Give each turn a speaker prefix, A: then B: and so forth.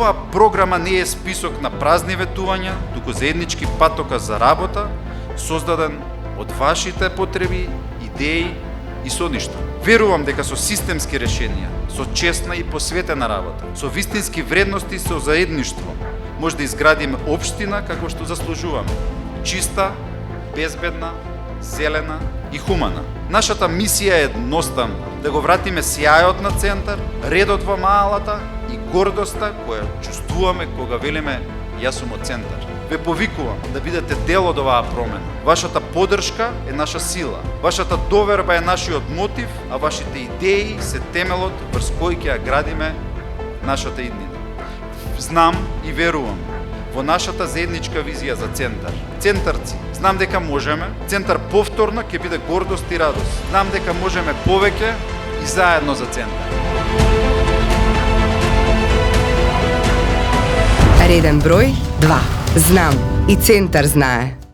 A: Оваа програма не е список на празни ветувања, туку заеднички патоказ за работа, создаден од вашите потреби, идеи и соништа. Верувам дека со системски решенија, со честна и посветена работа, со вистински вредности и со заедништво, може да изградиме општина како што заслужуваме. Чиста, безбедна, зелена и хумана. Нашата мисија е едноставна, да го вратиме сјајот на центар, редот во маалата и гордоста која чувствуваме кога велиме јас сум од центар. Ве повикувам да бидете дел од оваа промена. Вашата поддршка е наша сила, вашата доверба е нашиот мотив, а вашите идеи се темелот врз кој ќе ја градиме нашата иднина. Знам и верувам во нашата заедничка визија за центар. Центарци, знам дека можеме. Центар повторно ќе биде гордост и радост. Знам дека можеме повеќе и заедно за центар.
B: Реден број 2. Знам и центар знае.